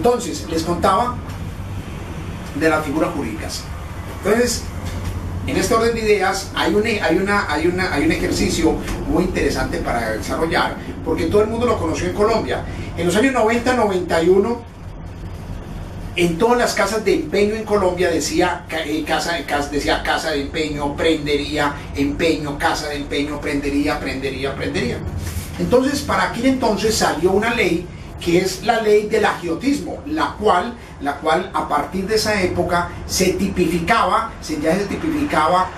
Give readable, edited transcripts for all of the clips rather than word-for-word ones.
Entonces, les contaba de las figuras jurídicas. Entonces, en este orden de ideas hay un ejercicio muy interesante para desarrollar, porque todo el mundo lo conoció en Colombia. En los años 90, 91, en todas las casas de empeño en Colombia decía casa de empeño, prendería, empeño, casa de empeño, prendería, prendería, prendería. Entonces, para aquel entonces salió una ley que es la ley del agiotismo, la cual a partir de esa época ya se tipificaba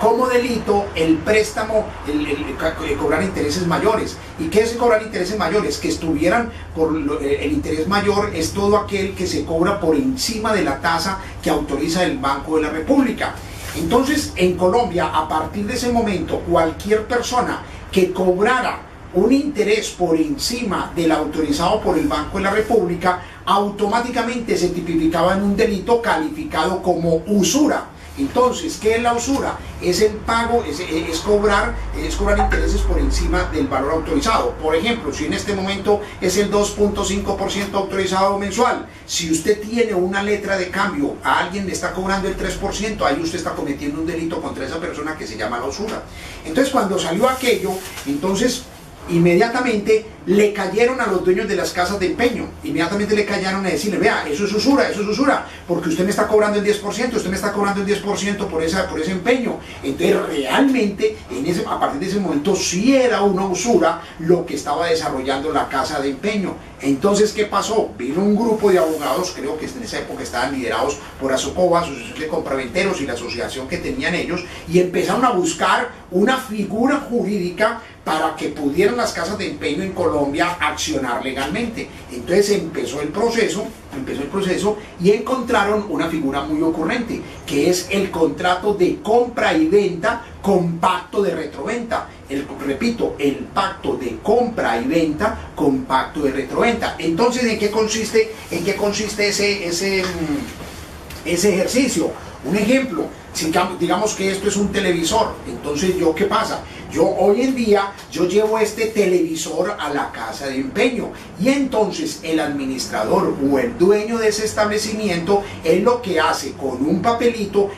como delito el préstamo, el cobrar intereses mayores. ¿Y qué es cobrar intereses mayores? Que estuvieran por el interés mayor es todo aquel que se cobra por encima de la tasa que autoriza el Banco de la República. Entonces, en Colombia, a partir de ese momento, cualquier persona que cobrara un interés por encima del autorizado por el Banco de la República, automáticamente se tipificaba en un delito calificado como usura. Entonces, ¿qué es la usura? Es el pago, es cobrar intereses por encima del valor autorizado. Por ejemplo, si en este momento es el 2.5% autorizado mensual, si usted tiene una letra de cambio, a alguien le está cobrando el 3%, ahí usted está cometiendo un delito contra esa persona que se llama la usura. Entonces, cuando salió aquello, entonces inmediatamente le cayeron a los dueños de las casas de empeño, inmediatamente le cayeron a decirle, vea, eso es usura, porque usted me está cobrando el 10%, usted me está cobrando el 10% por ese empeño. Entonces realmente, a partir de ese momento sí era una usura lo que estaba desarrollando la casa de empeño. Entonces, ¿qué pasó? Vino un grupo de abogados, creo que en esa época estaban liderados por Asocoba, Asociación de Compraventeros, y la asociación que tenían ellos, y empezaron a buscar una figura jurídica para que pudieran las casas de empeño en Colombia accionar legalmente. Entonces empezó el proceso y encontraron una figura muy ocurrente, que es el contrato de compra y venta con pacto de retroventa. Repito, el pacto de compra y venta con pacto de retroventa. Entonces, ¿en qué consiste ese ejercicio? Un ejemplo, si digamos que esto es un televisor, entonces ¿qué pasa? Hoy en día llevo este televisor a la casa de empeño, y entonces el administrador o el dueño de ese establecimiento, él lo que hace con un papelito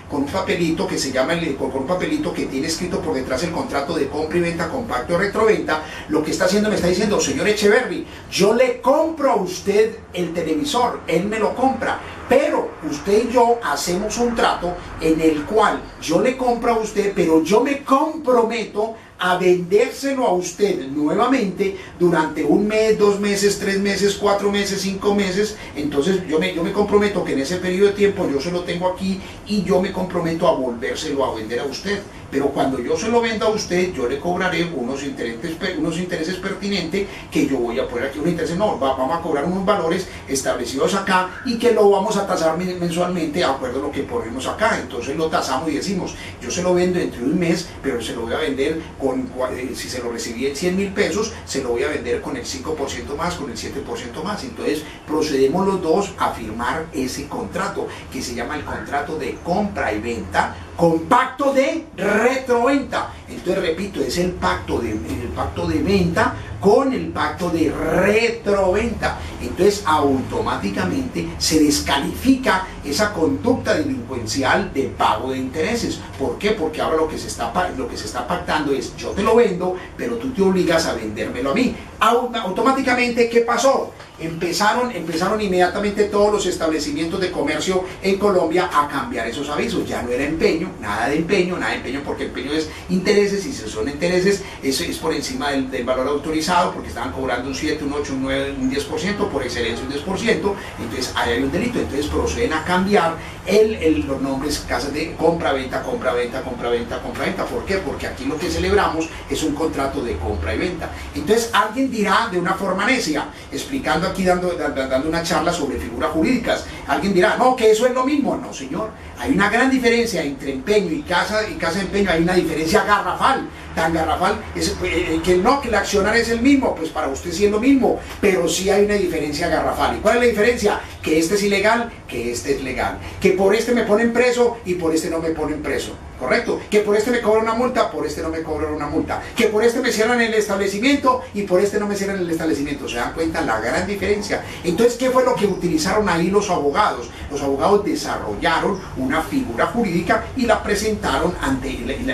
que se llama, con un papelito que tiene escrito por detrás el contrato de compra y venta con pacto de retroventa, lo que está haciendo, me está diciendo, señor Echeverri, yo le compro a usted el televisor, él me lo compra, pero usted y yo hacemos un trato en el cual yo le compro a usted, pero yo me comprometo a vendérselo a usted nuevamente durante 1 mes, 2 meses, 3 meses, 4 meses, 5 meses. Entonces yo me comprometo que en ese periodo de tiempo yo se lo tengo aquí, y yo me comprometo a volvérselo a vender a usted. Pero cuando yo se lo venda a usted, yo le cobraré unos intereses pertinentes que yo voy a poner aquí. Vamos a cobrar unos valores establecidos acá y que lo vamos a tasar mensualmente de acuerdo a lo que ponemos acá. Entonces lo tasamos y decimos, yo se lo vendo entre 1 mes, pero se lo voy a vender si se lo recibí en 100.000 pesos, se lo voy a vender con el 5% más, con el 7% más. Entonces procedemos los dos a firmar ese contrato, que se llama el contrato de compra y venta con pacto de retroventa. Entonces, repito, es el pacto de venta con el pacto de retroventa. Entonces, automáticamente se descalifica esa conducta delincuencial de pago de intereses. ¿Por qué? Porque ahora lo que se está pactando es, yo te lo vendo, pero tú te obligas a vendérmelo a mí. Automáticamente, ¿qué pasó? Empezaron inmediatamente todos los establecimientos de comercio en Colombia a cambiar esos avisos. Ya no era empeño, nada de empeño, porque empeño es intereses, y si son intereses, eso es por encima del valor autorizado, porque estaban cobrando un 7, un 8, un 9, un 10%, por excelencia un 10%, entonces ahí hay un delito. Entonces proceden a cambiar los nombres, casas de compra-venta, compra-venta, compra-venta, compra-venta. ¿Por qué? Porque aquí lo que celebramos es un contrato de compra y venta. Entonces alguien dirá de una forma necia, explicando aquí, dando una charla sobre figuras jurídicas, alguien dirá, no, que eso es lo mismo. No, señor, hay una gran diferencia entre empeño y casa de empeño. Hay una diferencia garrafal, tan garrafal, que el accionar es el mismo. Pues para usted sí es lo mismo, pero sí hay una diferencia garrafal. ¿Y cuál es la diferencia? Que este es ilegal, que este es legal, que por este me ponen preso y por este no me ponen preso. correcto, que por este me cobran una multa, por este no me cobran una multa, que por este me cierran el establecimiento y por este no me cierran el establecimiento. ¿Se dan cuenta la gran diferencia? Entonces, ¿qué fue lo que utilizaron ahí los abogados? Los abogados desarrollaron una figura jurídica y la presentaron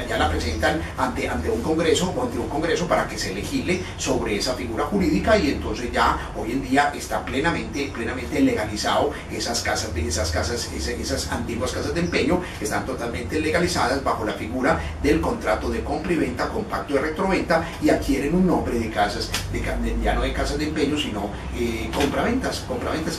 ya la presentan ante un congreso o ante un congreso para que se legisle sobre esa figura jurídica, y entonces ya hoy en día está plenamente legalizado. Esas antiguas casas de empeño están totalmente legalizadas bajo la figura del contrato de compra y venta, compacto de retroventa, y adquieren un nombre de casas, ya no de casas de empeño, sino compraventas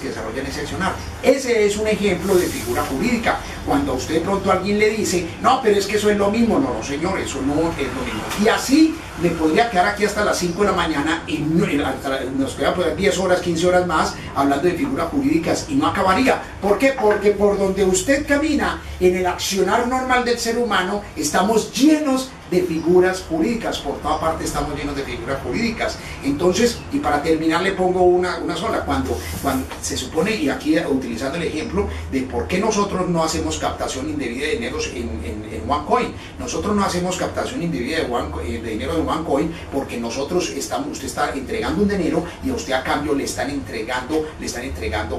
que desarrollan ese accionar. Ese es un ejemplo de figura jurídica. Cuando a usted de pronto alguien le dice, no, pero es que eso es lo mismo, no, señor, eso no es lo mismo. Y así me podría quedar aquí hasta las 5 de la mañana y nos queda pues 10 horas, 15 horas más hablando de figuras jurídicas y no acabaría. ¿Por qué? Porque por donde usted camina en el accionar normal del ser humano estamos llenos de figuras jurídicas, por toda parte estamos llenos de figuras jurídicas. Entonces, y para terminar le pongo una sola, cuando se supone, y aquí utilizando el ejemplo de por qué nosotros no hacemos captación indebida de dineros en OneCoin. Nosotros no hacemos captación indebida de dinero en OneCoin porque usted está entregando un dinero y a usted a cambio le están entregando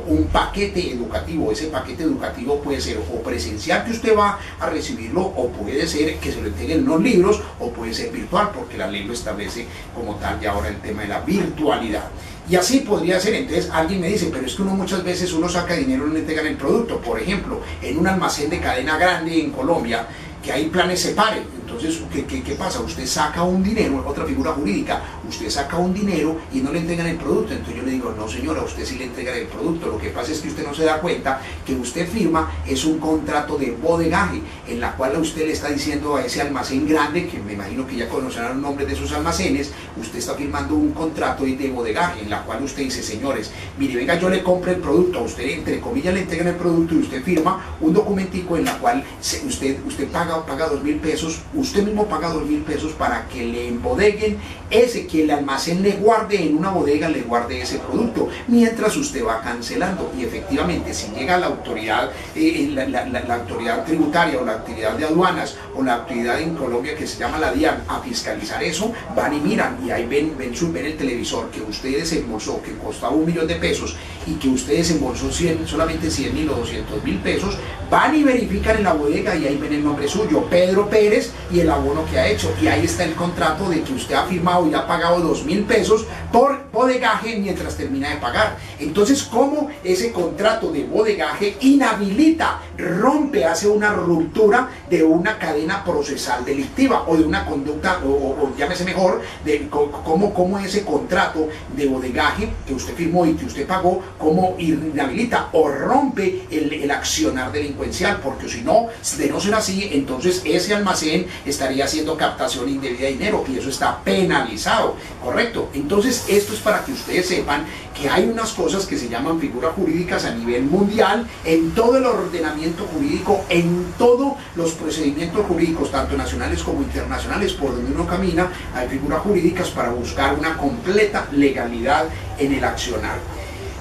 un paquete educativo. Ese paquete educativo puede ser o presencial, que usted va a recibirlo, o puede ser que se lo entreguen en los libros, o puede ser virtual, porque la ley lo establece como tal ya ahora el tema de la virtualidad. Y así podría ser. Entonces alguien me dice, pero es que muchas veces uno saca dinero y no le entregan el producto. Por ejemplo, en un almacén de cadena grande en Colombia, que hay planes separe. Entonces, ¿qué pasa? Usted saca un dinero, otra figura jurídica, usted saca un dinero y no le entregan el producto. Entonces yo le digo, no señora, usted sí le entregan el producto. Lo que pasa es que usted no se da cuenta que usted firma es un contrato de bodegaje, en la cual usted le está diciendo a ese almacén grande, que me imagino que ya conocerán los nombres de esos almacenes, usted está firmando un contrato de bodegaje, en la cual usted dice, señores, mire, venga, yo le compro el producto, a usted entre comillas le entregan el producto y usted firma un documentico en la cual usted paga 2.000 pesos, usted mismo paga 2.000 pesos para que le embodeguen que el almacén le guarde en una bodega, le guarde ese producto, mientras usted va cancelando. Y efectivamente, si llega la autoridad, la autoridad tributaria o la actividad de aduanas o la actividad en Colombia que se llama la DIAN a fiscalizar eso, van y miran y ahí ven el televisor que usted desembolsó, que costaba 1 millón de pesos, y que usted desembolsó solamente 100.000 o 200.000 pesos, van y verifican en la bodega y ahí ven el nombre suyo, Pedro Pérez, y el abono que ha hecho, y ahí está el contrato de que usted ha firmado y ha pagado 2.000 pesos por bodegaje mientras termina de pagar. Entonces, ¿cómo ese contrato de bodegaje inhabilita, rompe, hace una ruptura de una cadena procesal delictiva o de una conducta, o llámese mejor, de cómo ese contrato de bodegaje que usted firmó y que usted pagó, cómo inhabilita o rompe el accionar delincuencial? Porque si no, de no ser así, entonces ese almacén estaría haciendo captación indebida de dinero y eso está penalizado, ¿correcto? Entonces esto es para que ustedes sepan que hay unas cosas que se llaman figuras jurídicas a nivel mundial, en todo el ordenamiento jurídico, en todos los procedimientos jurídicos, tanto nacionales como internacionales, por donde uno camina, hay figuras jurídicas para buscar una completa legalidad en el accionar.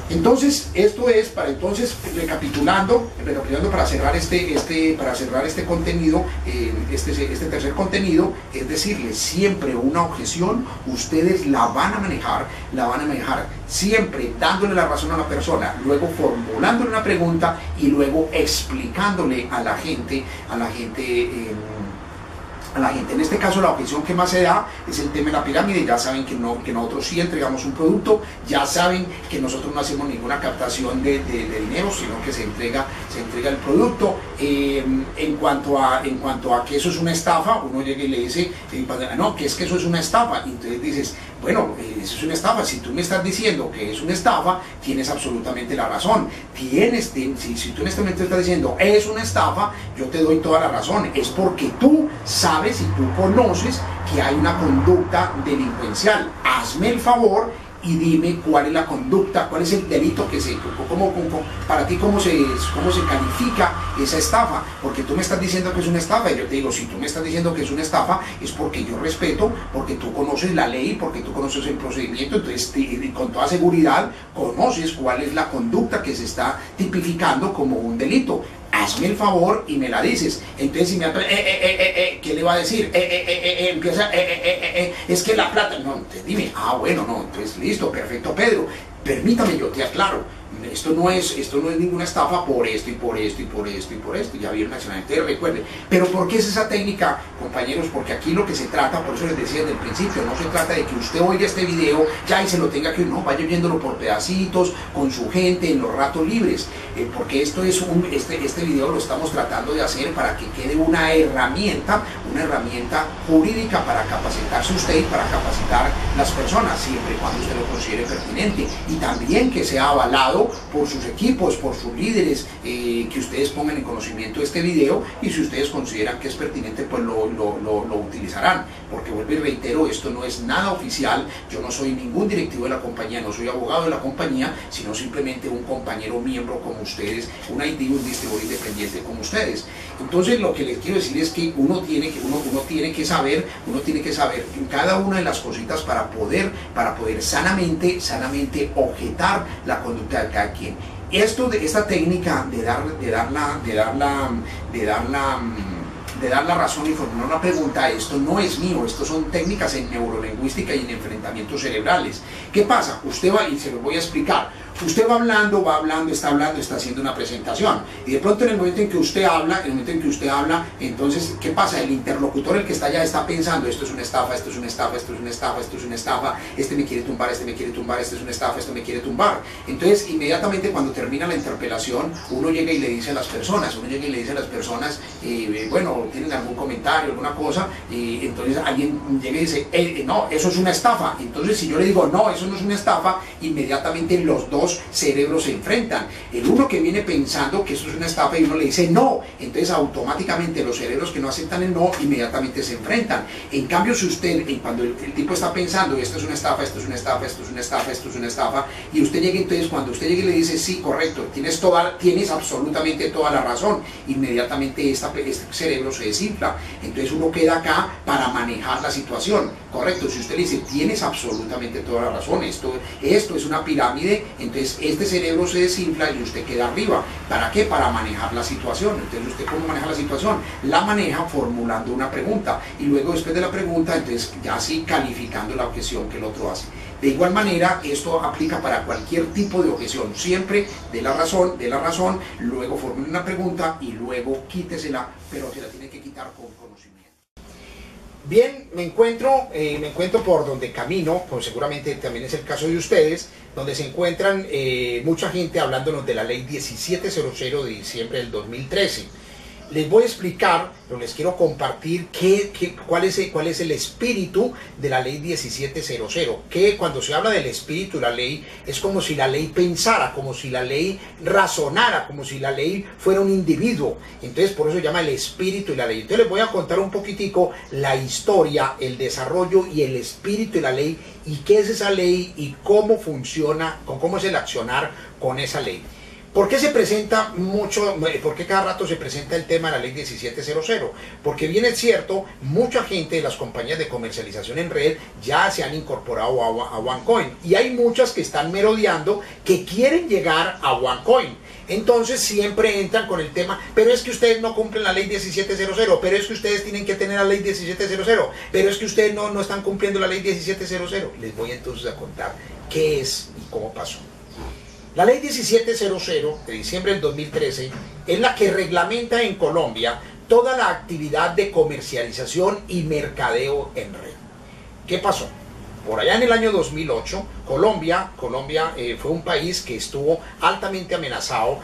Entonces, esto es para recapitulando para cerrar este contenido, este tercer contenido, es decirles, siempre una objeción, ustedes la van a manejar siempre dándole la razón a la persona, luego formulándole una pregunta y luego explicándole a la gente. En este caso la objeción que más se da es el tema de la pirámide. Ya saben que nosotros sí entregamos un producto, ya saben que nosotros no hacemos ninguna captación de dinero, sino que se entrega el producto. En cuanto a que eso es una estafa, uno llega y le dice, no, que eso es una estafa, y entonces dices, bueno, eso es una estafa. Si tú me estás diciendo que es una estafa, tienes absolutamente la razón. Si tú en este momento estás diciendo es una estafa, yo te doy toda la razón. Es porque tú sabes y tú conoces que hay una conducta delincuencial. Hazme el favor y dime cuál es la conducta, cuál es el delito para ti, cómo se califica esa estafa, porque tú me estás diciendo que es una estafa, y yo te digo, si tú me estás diciendo que es una estafa, es porque yo respeto, porque tú conoces la ley, porque tú conoces el procedimiento, entonces con toda seguridad conoces cuál es la conducta que se está tipificando como un delito. hazme el favor y me la dices. Entonces ¿qué le va a decir? Empieza, es que la plata, no, entonces dime, bueno, no, entonces listo, perfecto, Pedro, permítame, yo te aclaro. Esto no es ninguna estafa por esto y por esto y por esto y por esto. Ya vieron nacionalmente, recuerden. Pero ¿por qué es esa técnica, compañeros? Porque aquí lo que se trata, por eso les decía desde el principio, no se trata de que usted oiga este video ya y se lo tenga que no, vaya viéndolo por pedacitos, con su gente, en los ratos libres. Porque esto es este video lo estamos tratando de hacer para que quede una herramienta jurídica para capacitarse usted y para capacitar las personas, siempre y cuando usted lo considere pertinente. Y también que sea avalado por sus equipos, por sus líderes, que ustedes pongan en conocimiento este video, y si ustedes consideran que es pertinente, pues lo utilizarán, porque vuelvo y reitero, esto no es nada oficial, yo no soy ningún directivo de la compañía, no soy abogado de la compañía, sino simplemente un compañero miembro como ustedes, un ID, un distribuidor independiente como ustedes. Entonces lo que les quiero decir es que uno tiene que saber en cada una de las cositas para poder sanamente objetar la conducta de cada quien. Esta técnica de dar la razón y formular una pregunta, esto no es mío, esto son técnicas en neurolingüística y en enfrentamientos cerebrales. ¿Qué pasa? Usted va, y se lo voy a explicar, usted va hablando, está haciendo una presentación, y de pronto en el momento en que usted habla, entonces, ¿qué pasa? El interlocutor, el que está allá, está pensando, esto es una estafa, esto es una estafa, esto es una estafa, esto es una estafa, este me quiere tumbar, este me quiere tumbar, este es una estafa, esto me quiere tumbar. Entonces, inmediatamente cuando termina la interpelación, uno llega y le dice a las personas, bueno, tienen algún comentario, alguna cosa, y entonces alguien llega y dice, no, eso es una estafa. Entonces, si yo le digo, no, eso no es una estafa, inmediatamente los dos cerebros se enfrentan. El uno que viene pensando que eso es una estafa y uno le dice no, entonces automáticamente los cerebros que no aceptan el no inmediatamente se enfrentan. En cambio, si usted, cuando el tipo está pensando esto es una estafa, esto es una estafa, esto es una estafa, esto es una estafa, y usted llega, entonces cuando usted llega y le dice sí, correcto, tienes absolutamente toda la razón, inmediatamente este cerebro se desinfla. Entonces uno queda acá para manejar la situación, correcto. Si usted le dice tienes absolutamente toda la razón, esto es una pirámide, entonces este cerebro se desinfla y usted queda arriba. ¿Para qué? Para manejar la situación. Entonces usted, ¿cómo maneja la situación? La maneja formulando una pregunta, y luego después de la pregunta, entonces ya así calificando la objeción que el otro hace. De igual manera, esto aplica para cualquier tipo de objeción, siempre de la razón, luego formule una pregunta y luego quítesela, pero se la tiene que quitar con conocimiento. Bien, me encuentro por donde camino, pues seguramente también es el caso de ustedes, donde se encuentran mucha gente hablándonos de la ley 1700 de diciembre del 2013. Les voy a explicar, pero les quiero compartir cuál es el espíritu de la ley 1700. Que cuando se habla del espíritu de la ley, es como si la ley pensara, como si la ley razonara, como si la ley fuera un individuo. Entonces por eso se llama el espíritu de la ley. Entonces les voy a contar un poquitico la historia, el desarrollo y el espíritu de la ley, y qué es esa ley y cómo funciona, cómo es el accionar con esa ley. ¿Por qué se presenta mucho, por qué cada rato se presenta el tema de la ley 1700? Porque bien es cierto, mucha gente de las compañías de comercialización en red ya se han incorporado a OneCoin, y hay muchas que están merodeando, que quieren llegar a OneCoin. Entonces siempre entran con el tema, pero es que ustedes no cumplen la ley 1700, pero es que ustedes tienen que tener la ley 1700, pero es que ustedes no están cumpliendo la ley 1700. Les voy entonces a contar qué es y cómo pasó. La ley 1700 de diciembre del 2013 es la que reglamenta en Colombia toda la actividad de comercialización y mercadeo en red. ¿Qué pasó? Por allá en el año 2008, Colombia fue un país que estuvo altamente amenazado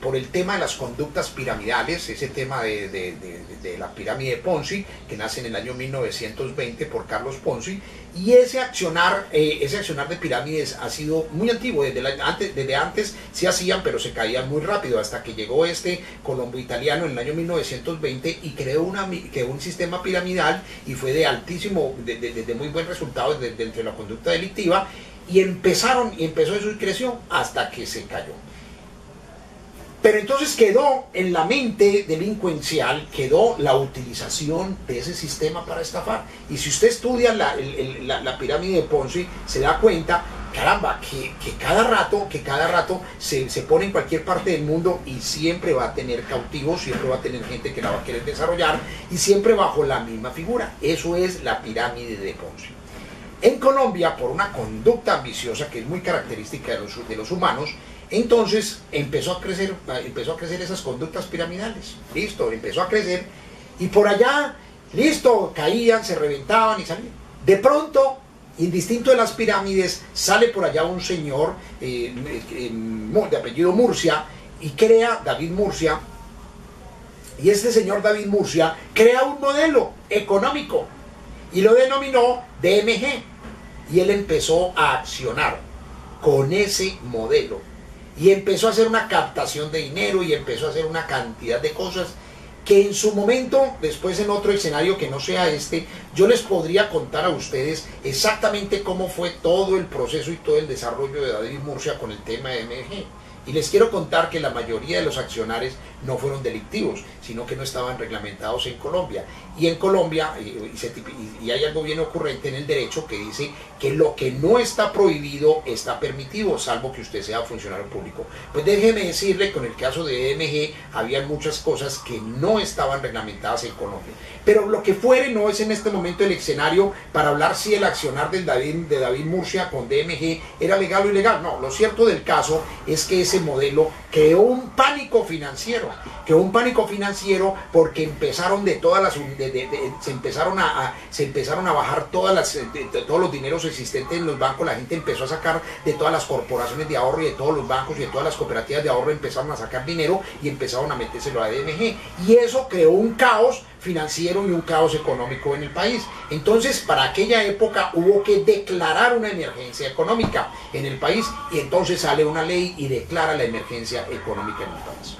por el tema de las conductas piramidales, ese tema de la pirámide de Ponzi, que nace en el año 1920 por Carlos Ponzi, y ese accionar de pirámides ha sido muy antiguo, desde antes se hacían, pero se caían muy rápido, hasta que llegó este colombo-italiano en el año 1920 y creó un sistema piramidal, y fue de muy buen resultado dentro de la conducta delictiva, y empezó eso y creció hasta que se cayó. Pero entonces quedó en la mente delincuencial, quedó la utilización de ese sistema para estafar. Y si usted estudia la pirámide de Ponzi, se da cuenta caramba, que cada rato se pone en cualquier parte del mundo y siempre va a tener cautivos, siempre va a tener gente que la va a querer desarrollar y siempre bajo la misma figura. Eso es la pirámide de Ponzi. En Colombia, por una conducta ambiciosa que es muy característica de los humanos, entonces empezó a crecer esas conductas piramidales. Listo, empezó a crecer y por allá, listo, caían, se reventaban y salían. De pronto, indistinto de las pirámides, sale por allá un señor de apellido Murcia y crea, David Murcia, y este señor David Murcia crea un modelo económico y lo denominó DMG, y él empezó a accionar con ese modelo y empezó a hacer una captación de dinero y empezó a hacer una cantidad de cosas que en su momento, después en otro escenario que no sea este, yo les podría contar a ustedes exactamente cómo fue todo el proceso y todo el desarrollo de David Murcia con el tema de DMG. Y les quiero contar que la mayoría de los accionarios no fueron delictivos, sino que no estaban reglamentados en Colombia. Y en Colombia, y hay algo bien ocurrente en el derecho que dice que lo que no está prohibido está permitido, salvo que usted sea funcionario público. Pues déjeme decirle, con el caso de DMG, había muchas cosas que no estaban reglamentadas en Colombia. Pero lo que fuere no es en este momento el escenario para hablar si el accionar de David Murcia con DMG era legal o ilegal. No, lo cierto del caso es que ese modelo creó un pánico financiero, porque empezaron de todas las se empezaron a bajar todos los dineros existentes en los bancos. La gente empezó a sacar de todas las corporaciones de ahorro y de todos los bancos y de todas las cooperativas de ahorro, empezaron a sacar dinero y empezaron a metérselo a DMG, y eso creó un caos financiero y un caos económico en el país. Entonces, para aquella época hubo que declarar una emergencia económica en el país, y entonces sale una ley y declara la emergencia económica en el país.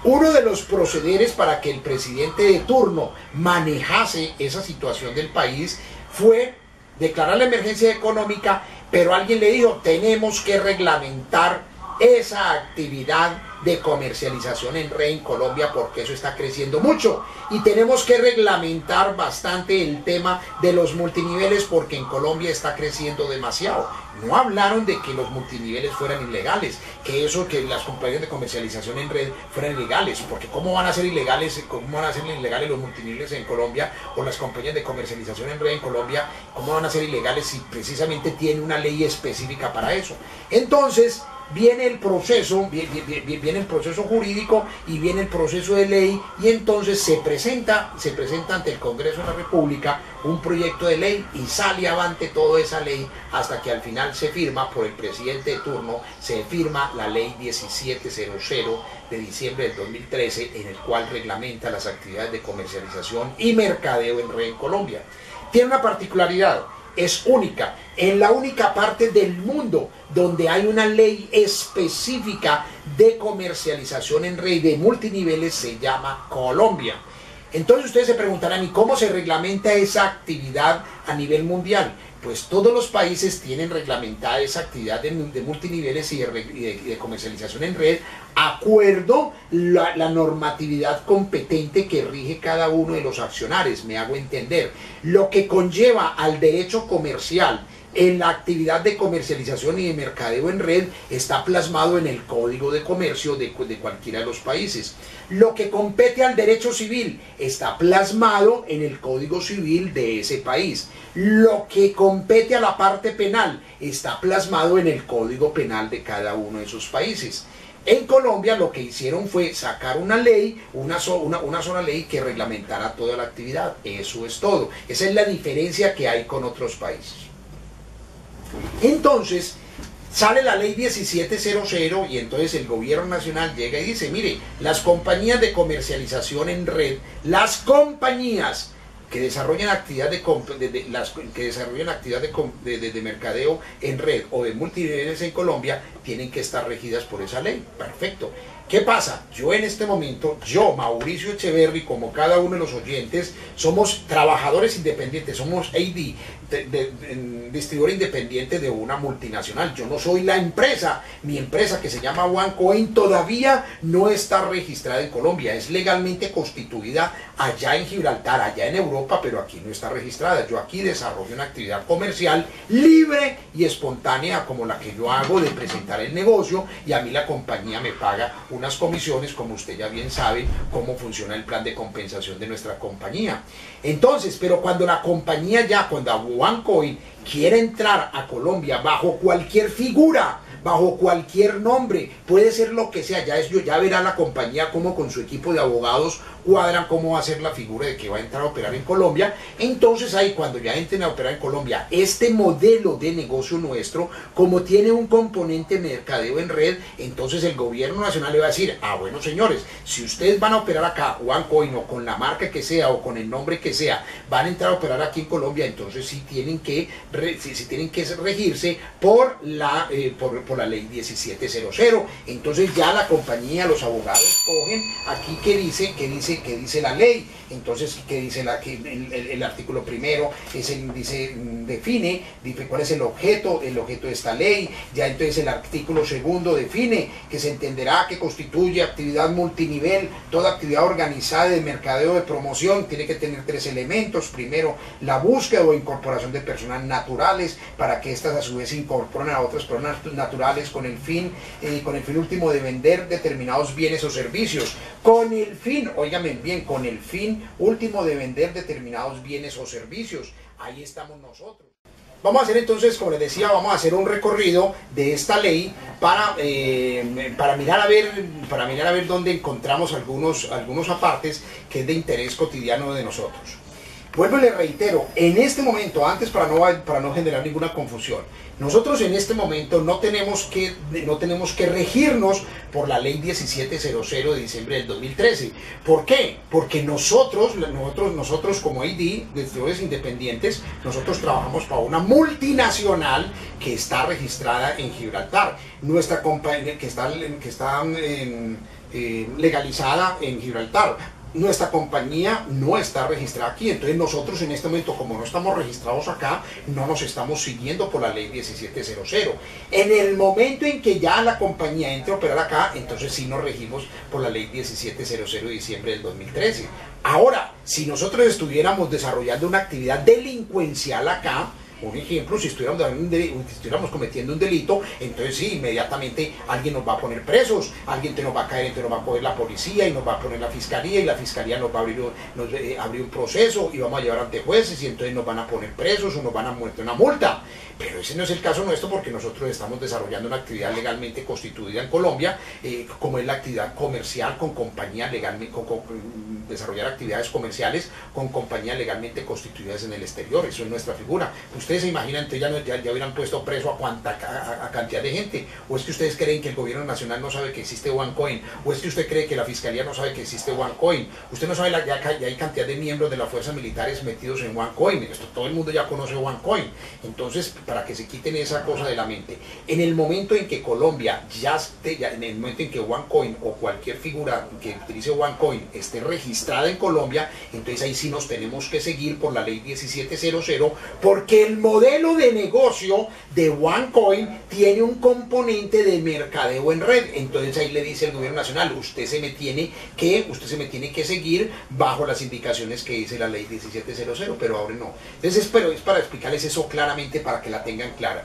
Uno de los procederes para que el presidente de turno manejase esa situación del país fue declarar la emergencia económica, pero alguien le dijo: tenemos que reglamentar esa actividad de comercialización en red en Colombia, porque eso está creciendo mucho, y tenemos que reglamentar bastante el tema de los multiniveles, porque en Colombia está creciendo demasiado. No hablaron de que los multiniveles fueran ilegales, que las compañías de comercialización en red fueran ilegales, porque ¿cómo van a ser ilegales los multiniveles en Colombia, o las compañías de comercialización en red en Colombia? ¿Cómo van a ser ilegales si precisamente tiene una ley específica para eso? Entonces viene el proceso, viene el proceso jurídico y viene el proceso de ley, y entonces se presenta ante el Congreso de la República un proyecto de ley y sale avante toda esa ley, hasta que al final se firma por el presidente de turno, se firma la ley 1700 de diciembre del 2013, en el cual reglamenta las actividades de comercialización y mercadeo en red en Colombia. Tiene una particularidad: es única, en la única parte del mundo donde hay una ley específica de comercialización en red de multiniveles, se llama Colombia. Entonces ustedes se preguntarán: ¿y cómo se reglamenta esa actividad a nivel mundial? Pues todos los países tienen reglamentada esa actividad de multiniveles y de comercialización en red, acuerdo la normatividad competente que rige cada uno de los accionarios. Me hago entender. Lo que conlleva al derecho comercial en la actividad de comercialización y de mercadeo en red está plasmado en el Código de Comercio de cualquiera de los países. Lo que compete al derecho civil está plasmado en el Código Civil de ese país. Lo que compete a la parte penal está plasmado en el Código Penal de cada uno de esos países. En Colombia lo que hicieron fue sacar una ley, una sola ley que reglamentara toda la actividad. Eso es todo. Esa es la diferencia que hay con otros países. Entonces sale la ley 1700 y entonces el gobierno nacional llega y dice: mire, las compañías de comercialización en red, las compañías que desarrollan actividad de mercadeo en red o de multiniveles en Colombia tienen que estar regidas por esa ley. Perfecto. ¿Qué pasa? Yo en este momento, yo, Mauricio Echeverry, como cada uno de los oyentes, somos trabajadores independientes, somos AD, distribuidor independiente de una multinacional. Yo no soy la empresa. Mi empresa, que se llama OneCoin, todavía no está registrada en Colombia. Es legalmente constituida allá en Gibraltar, allá en Europa, pero aquí no está registrada. Yo aquí desarrollo una actividad comercial libre y espontánea como la que yo hago de presentar el negocio, y a mí la compañía me paga unas comisiones, como usted ya bien sabe cómo funciona el plan de compensación de nuestra compañía. Entonces, pero cuando la compañía ya, cuando OneCoin quiere entrar a Colombia bajo cualquier figura, bajo cualquier nombre, puede ser lo que sea, ya verá la compañía cómo con su equipo de abogados cuadran cómo va a ser la figura de que va a entrar a operar en Colombia. Entonces ahí, cuando ya entren a operar en Colombia, este modelo de negocio nuestro, como tiene un componente mercadeo en red, entonces el gobierno nacional le va a decir: ah, bueno, señores, si ustedes van a operar acá OneCoin, o con la marca que sea o con el nombre que sea, van a entrar a operar aquí en Colombia, entonces sí tienen que regirse por la ley 1700. Entonces ya la compañía, los abogados cogen aquí que dice la ley. Entonces, ¿qué dice el artículo primero? Define cuál es el objeto de esta ley. Ya entonces el artículo segundo define que se entenderá que constituye actividad multinivel, toda actividad organizada de mercadeo de promoción tiene que tener 3 elementos. Primero, la búsqueda o incorporación de personas naturales para que éstas a su vez se incorporen a otras personas naturales con el fin último de vender determinados bienes o servicios. Con el fin, óigame bien, con el fin último de vender determinados bienes o servicios. Ahí estamos nosotros. Vamos a hacer entonces, como les decía, vamos a hacer un recorrido de esta ley para mirar a ver dónde encontramos algunos apartes que es de interés cotidiano de nosotros. Vuelvo y le reitero, en este momento, antes para no generar ninguna confusión, nosotros en este momento no tenemos que regirnos por la ley 1700 de diciembre del 2013. ¿Por qué? Porque nosotros como ID, distribuidores independientes, nosotros trabajamos para una multinacional que está registrada en Gibraltar. Nuestra compañía que está legalizada en Gibraltar. Nuestra compañía no está registrada aquí, entonces nosotros en este momento, como no estamos registrados acá, no nos estamos siguiendo por la ley 1700. En el momento en que ya la compañía entre a operar acá, entonces sí nos regimos por la ley 1700 de diciembre del 2013. Ahora, si nosotros estuviéramos desarrollando una actividad delincuencial acá, un ejemplo, si estuviéramos cometiendo un delito, entonces sí, inmediatamente alguien nos va a poner presos, alguien nos va a caer, entonces nos va a coger la policía y nos va a poner la fiscalía, y la fiscalía nos va a abrir un proceso y vamos a llevar ante jueces, y entonces nos van a poner presos o nos van a meter una multa. Pero ese no es el caso nuestro, porque nosotros estamos desarrollando una actividad legalmente constituida en Colombia, como es la actividad comercial con compañía legalmente, desarrollar actividades comerciales con compañías legalmente constituidas en el exterior. Eso es nuestra figura. Ustedes se imaginan, entonces ya hubieran puesto preso a cantidad de gente. ¿O es que ustedes creen que el gobierno nacional no sabe que existe OneCoin? ¿O es que usted cree que la fiscalía no sabe que existe OneCoin? Usted no sabe, ya hay cantidad de miembros de las fuerzas militares metidos en OneCoin. Todo el mundo ya conoce OneCoin. Entonces, para que se quiten esa cosa de la mente, en el momento en que Colombia en el momento en que OneCoin o cualquier figura que utilice OneCoin esté registrada en Colombia, entonces ahí sí nos tenemos que seguir por la ley 1700, porque el modelo de negocio de OneCoin tiene un componente de mercadeo en red. Entonces ahí le dice el gobierno nacional: usted se me tiene que seguir bajo las indicaciones que dice la ley 1700, pero ahora no. Entonces es para explicarles eso claramente, para que la tengan clara.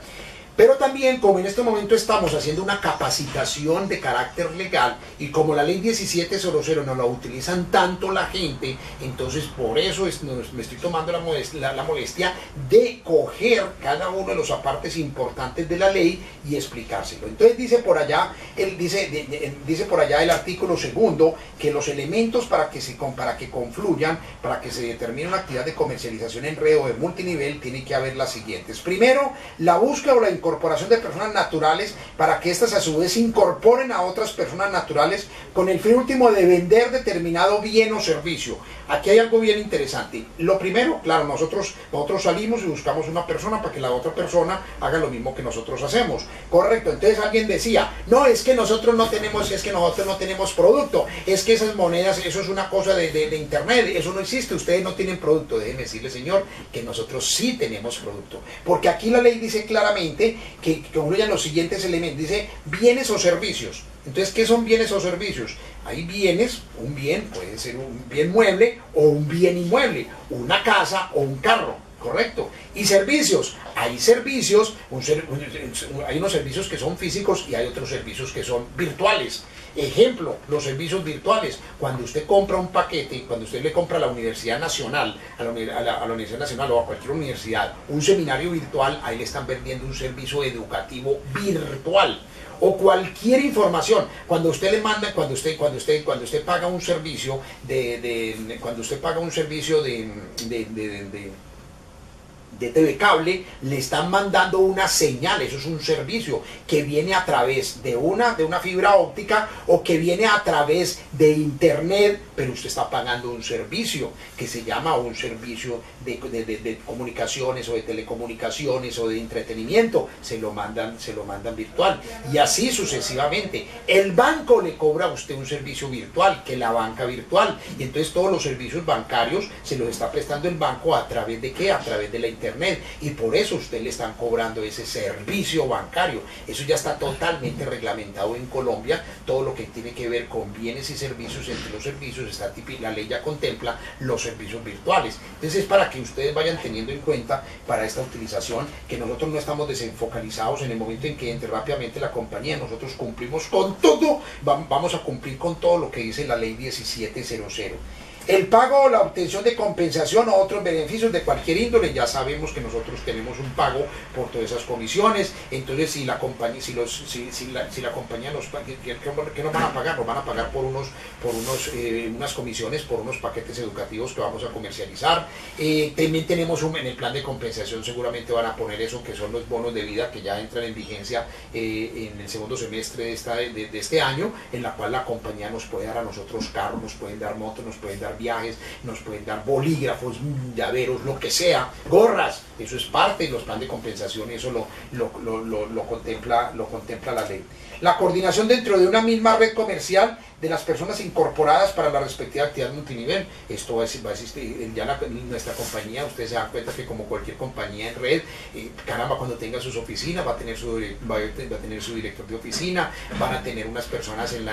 Pero también, como en este momento estamos haciendo una capacitación de carácter legal, y como la ley 1700 no la utilizan tanto la gente, entonces por eso me estoy tomando la molestia de coger cada uno de los apartes importantes de la ley y explicárselo. Entonces dice por allá el artículo segundo que los elementos para que confluyan, para que se determine una actividad de comercialización en red o de multinivel, tiene que haber las siguientes. Primero, la búsqueda o la incorporación de personas naturales para que éstas a su vez se incorporen a otras personas naturales con el fin último de vender determinado bien o servicio. aquí hay algo bien interesante. Lo primero, claro, nosotros salimos y buscamos una persona para que la otra persona haga lo mismo que nosotros hacemos. Correcto, entonces alguien decía, no, es que nosotros no tenemos producto, es que esas monedas, eso es una cosa de internet, eso no existe, ustedes no tienen producto. Déjenme decirle, señor, que nosotros sí tenemos producto, porque aquí la ley dice claramente que incluyan los siguientes elementos, dice bienes o servicios. Entonces, ¿qué son bienes o servicios? Hay bienes, un bien puede ser un bien mueble o un bien inmueble, una casa o un carro, ¿correcto? Y servicios, hay servicios, hay unos servicios que son físicos y hay otros servicios que son virtuales. Ejemplo, los servicios virtuales. Cuando usted compra un paquete, cuando usted le compra a la Universidad Nacional, a la Universidad Nacional o a cualquier universidad, un seminario virtual, ahí le están vendiendo un servicio educativo virtual. O cualquier información, cuando usted le manda, cuando usted paga un servicio de TV cable, le están mandando una señal, eso es un servicio que viene a través de una fibra óptica o que viene a través de internet, pero usted está pagando un servicio que se llama un servicio de comunicaciones o de telecomunicaciones o de entretenimiento, se lo mandan virtual y así sucesivamente. El banco le cobra a usted un servicio virtual, que la banca virtual, y entonces todos los servicios bancarios se los está prestando el banco a través de ¿qué? A través de la internet, y por eso usted le están cobrando ese servicio bancario. Eso ya está totalmente reglamentado en Colombia, todo lo que tiene que ver con bienes y servicios. Entre los servicios está la ley ya contempla los servicios virtuales. Entonces es para que ustedes vayan teniendo en cuenta para esta utilización que nosotros no estamos desenfocalizados en el momento en que entre rápidamente la compañía, nosotros cumplimos con todo, vamos a cumplir con todo lo que dice la ley 1700. El pago o la obtención de compensación o otros beneficios de cualquier índole, ya sabemos que nosotros tenemos un pago por todas esas comisiones. Entonces si la compañía, la compañía nos paga, ¿qué nos van a pagar? Nos van a pagar por unas comisiones, por unos paquetes educativos que vamos a comercializar. También tenemos en el plan de compensación, seguramente van a poner eso, que son los bonos de vida que ya entran en vigencia en el segundo semestre de este año, en la cual la compañía nos puede dar a nosotros carros, nos pueden dar motos, nos pueden dar viajes, nos pueden dar bolígrafos, llaveros, lo que sea, gorras. Eso es parte de los planes de compensación y eso lo contempla la ley. La coordinación dentro de una misma red comercial de las personas incorporadas para la respectiva actividad multinivel. Esto va a existir ya nuestra compañía. Ustedes se dan cuenta que como cualquier compañía en red, caramba, cuando tenga sus oficinas va a tener su director de oficina, van a tener unas personas en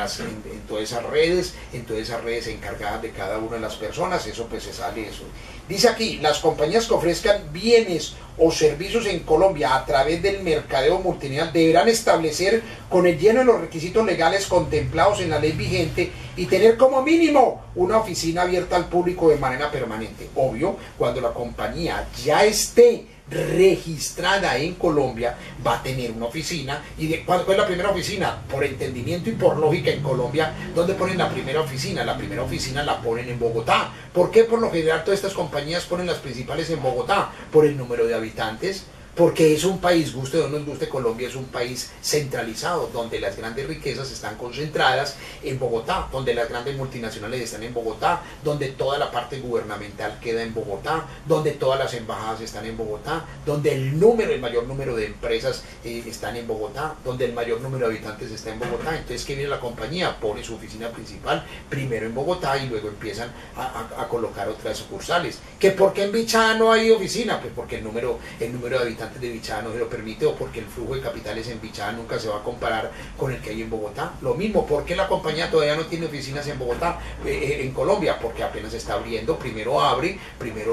todas esas redes encargadas de cada una de las personas. Eso pues se sale eso. Dice aquí, las compañías que ofrezcan bienes o servicios en Colombia a través del mercadeo multinivel deberán establecer con el lleno de los requisitos legales contemplados en la ley vigente y tener como mínimo una oficina abierta al público de manera permanente. Obvio, cuando la compañía ya esté registrada en Colombia, va a tener una oficina. ¿Y cuál es la primera oficina? Por entendimiento y por lógica en Colombia, ¿dónde ponen la primera oficina? La primera oficina la ponen en Bogotá. ¿Por qué por lo general todas estas compañías ponen las principales en Bogotá? Por el número de habitantes. Porque es un país, guste o no nos guste, Colombia es un país centralizado, donde las grandes riquezas están concentradas en Bogotá, donde las grandes multinacionales están en Bogotá, donde toda la parte gubernamental queda en Bogotá, donde todas las embajadas están en Bogotá, donde el mayor número de empresas están en Bogotá, donde el mayor número de habitantes está en Bogotá. Entonces, ¿qué viene la compañía? Pone su oficina principal primero en Bogotá y luego empiezan a colocar otras sucursales. ¿Que por qué en Bichada no hay oficina? Pues porque el número de habitantes de Bichada no se lo permite, o porque el flujo de capitales en Bichada nunca se va a comparar con el que hay en Bogotá. Lo mismo, ¿por qué la compañía todavía no tiene oficinas en Bogotá, en Colombia? Porque apenas se está abriendo. Primero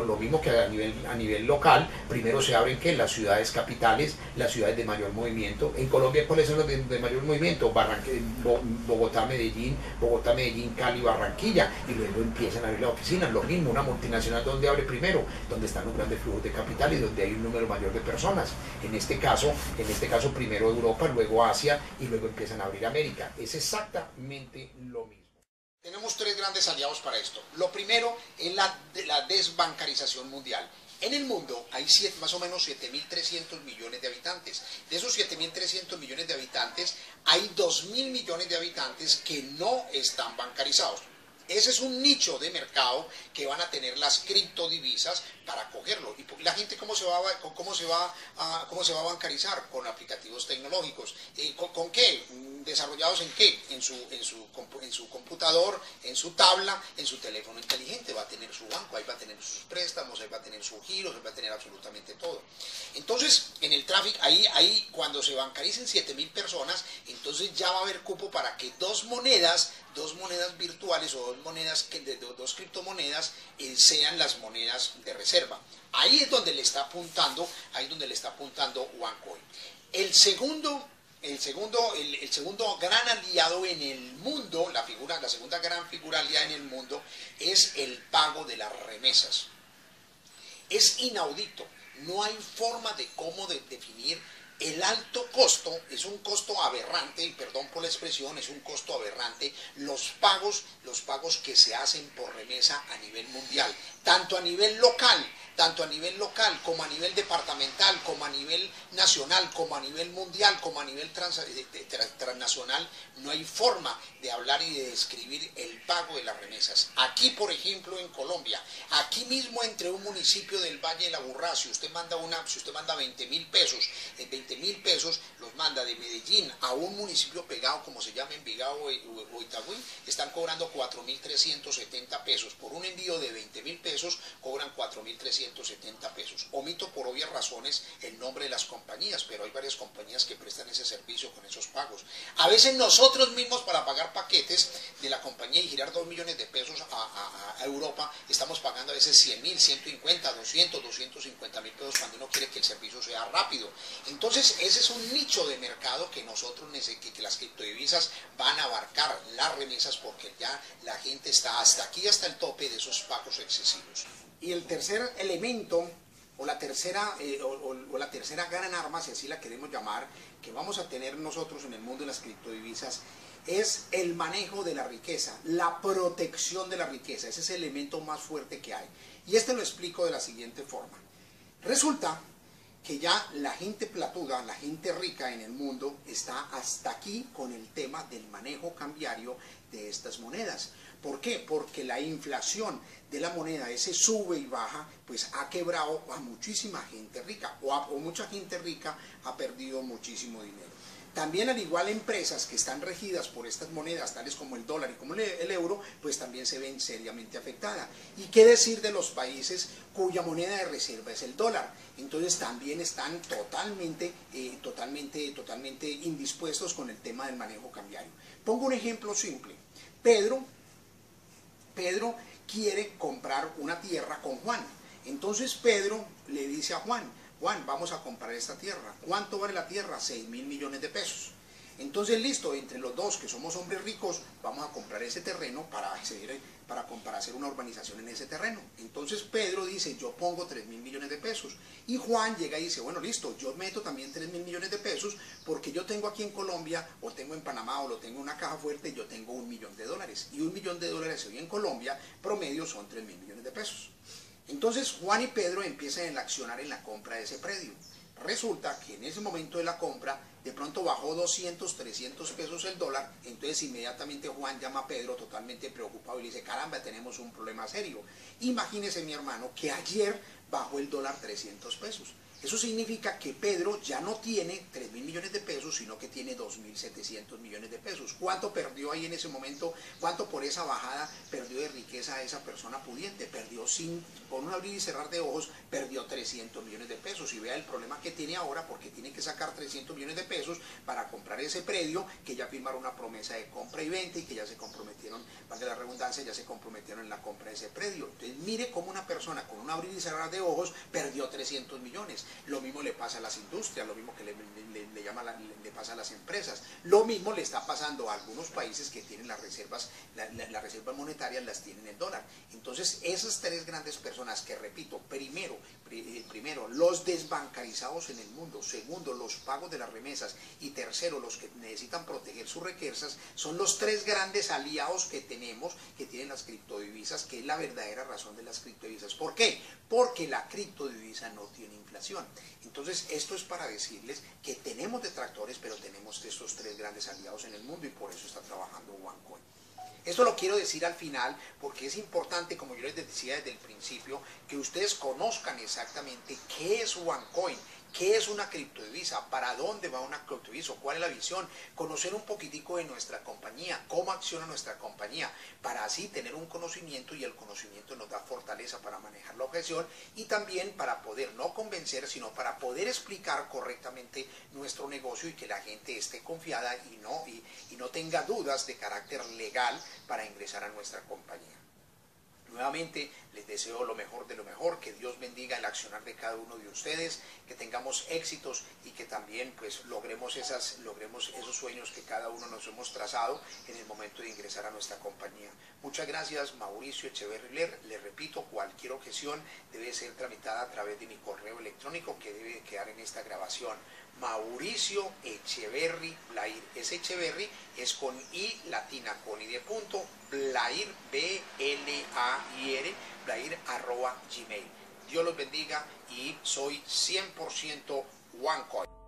lo mismo que a nivel local, primero se abren que las ciudades capitales, las ciudades de mayor movimiento. En Colombia, ¿cuáles son los de mayor movimiento? Bogotá, Medellín, Cali, Barranquilla, y luego empiezan a abrir las oficinas. Lo mismo, una multinacional, ¿dónde abre primero? Donde están los grandes flujos de capital y donde hay un número mayor de personas. En este caso primero Europa, luego Asia y luego empiezan a abrir América. Es exactamente lo mismo. Tenemos tres grandes aliados para esto. Lo primero es la desbancarización mundial. En el mundo hay más o menos 7.300 millones de habitantes. De esos 7.300 millones de habitantes, hay 2.000 millones de habitantes que no están bancarizados. ese es un nicho de mercado que van a tener las criptodivisas para cogerlo. ¿Y la gente cómo se va a bancarizar? Con aplicativos tecnológicos. ¿Con qué? ¿Desarrollados en qué? En su computador, en su tabla, en su teléfono inteligente. Va a tener su banco, ahí va a tener sus préstamos, ahí va a tener sus giros, ahí va a tener absolutamente todo. Entonces, en el tráfico, ahí cuando se bancaricen 7.000 personas, entonces ya va a haber cupo para que dos monedas virtuales o dos criptomonedas sean las monedas de reserva. Ahí es donde le está apuntando, OneCoin. El segundo gran aliado en el mundo, la segunda gran figura aliada en el mundo, es el pago de las remesas. Es inaudito, no hay forma de cómo definir el alto costo, es un costo aberrante, y perdón por la expresión, es un costo aberrante, los pagos que se hacen por remesa a nivel mundial, tanto a nivel local como a nivel departamental, como a nivel nacional, como a nivel mundial, como a nivel transnacional. No hay forma de hablar y de describir el pago de las remesas. Aquí, por ejemplo, en Colombia, aquí mismo entre un municipio del Valle de la Aburrá, si usted manda 20.000 pesos, 20.000 pesos los manda de Medellín a un municipio pegado, como se llama Envigado o Itagüí, están cobrando 4.370 pesos. Por un envío de 20.000 pesos cobran 4.370 pesos. Omito por obvias razones el nombre de las compañías, pero hay varias compañías que prestan ese servicio con esos pagos. A veces nosotros mismos, para pagar paquetes de la compañía y girar 2 millones de pesos a Europa, estamos pagando a veces 100.000, 150, 200, 250.000 pesos cuando uno quiere que el servicio sea rápido. Entonces ese es un nicho de mercado que que las criptodivisas van a abarcar, las remesas, porque ya la gente está hasta aquí, hasta el tope de esos pagos excesivos. Y el tercer elemento, o la tercera gran arma, si así la queremos llamar, que vamos a tener nosotros en el mundo de las criptodivisas, es el manejo de la riqueza, la protección de la riqueza. Ese es el elemento más fuerte que hay. Y lo explico de la siguiente forma. Resulta que ya la gente platuda, la gente rica en el mundo, está hasta aquí con el tema del manejo cambiario de estas monedas. ¿Por qué? Porque la inflación de la moneda, ese sube y baja, pues ha quebrado a muchísima gente rica, o mucha gente rica ha perdido muchísimo dinero. También, al igual, empresas que están regidas por estas monedas, tales como el dólar y como el euro, pues también se ven seriamente afectadas. ¿Y qué decir de los países cuya moneda de reserva es el dólar? Entonces también están totalmente indispuestos con el tema del manejo cambiario. Pongo un ejemplo simple. Pedro quiere comprar una tierra con Juan. Entonces Pedro le dice a Juan, vamos a comprar esta tierra. ¿Cuánto vale la tierra? 6.000 millones de pesos. Entonces, listo, entre los dos, que somos hombres ricos, vamos a comprar ese terreno para hacer una urbanización en ese terreno. Entonces Pedro dice, yo pongo 3.000 millones de pesos. Y Juan llega y dice, bueno, listo, yo meto también 3.000 millones de pesos, porque yo tengo aquí en Colombia, o tengo en Panamá, o lo tengo en una caja fuerte, yo tengo $1 millón. Y $1 millón hoy en Colombia, promedio, son 3.000 millones de pesos. Entonces Juan y Pedro empiezan a accionar en la compra de ese predio. Resulta que en ese momento de la compra, de pronto bajó 200, 300 pesos el dólar. Entonces inmediatamente Juan llama a Pedro totalmente preocupado y le dice, caramba, tenemos un problema serio. Imagínese, mi hermano, que ayer bajó el dólar 300 pesos. Eso significa que Pedro ya no tiene 3.000 millones de pesos, sino que tiene 2.700 millones de pesos. ¿Cuánto perdió ahí en ese momento? ¿Cuánto por esa bajada perdió de riqueza a esa persona pudiente? Perdió, por un abrir y cerrar de ojos, perdió 300 millones de pesos. Y vea el problema que tiene ahora, porque tiene que sacar 300 millones de pesos para comprar ese predio, que ya firmaron una promesa de compra y venta y que ya se comprometieron, valga la redundancia, ya se comprometieron en la compra de ese predio. Entonces mire cómo una persona con un abrir y cerrar de ojos perdió 300 millones. Lo mismo le pasa a las industrias, lo mismo que le pasa a las empresas. Lo mismo le está pasando a algunos países que tienen las reservas monetarias, las tienen en dólar. Entonces esas tres grandes personas que, repito, primero los desbancarizados en el mundo, segundo los pagos de las remesas y tercero los que necesitan proteger sus riquezas, son los tres grandes aliados que tenemos, que tienen las criptodivisas, que es la verdadera razón de las criptodivisas. ¿Por qué? Porque la criptodivisa no tiene inflación. Entonces esto es para decirles que tenemos detractores, pero tenemos estos tres grandes aliados en el mundo, y por eso está trabajando OneCoin. Esto lo quiero decir al final porque es importante, como yo les decía desde el principio, que ustedes conozcan exactamente qué es OneCoin, qué es una criptodivisa, para dónde va una criptodivisa, cuál es la visión, conocer un poquitico de nuestra compañía, cómo acciona nuestra compañía, para así tener un conocimiento, y el conocimiento nos da fortaleza para manejar la objeción y también para poder no convencer, sino para poder explicar correctamente nuestro negocio y que la gente esté confiada y no tenga dudas de carácter legal para ingresar a nuestra compañía. Nuevamente les deseo lo mejor de lo mejor, que Dios bendiga el accionar de cada uno de ustedes, que tengamos éxitos y que también pues logremos esos sueños que cada uno nos hemos trazado en el momento de ingresar a nuestra compañía. Muchas gracias, Mauricio Echeverry Ler. Les repito, cualquier objeción debe ser tramitada a través de mi correo electrónico que debe quedar en esta grabación. Mauricio Echeverry Blair. Ese Echeverry es con I latina, con I de punto, Blair, B-L-A-I-R, Blair @gmail. Dios los bendiga y soy 100% OneCoin.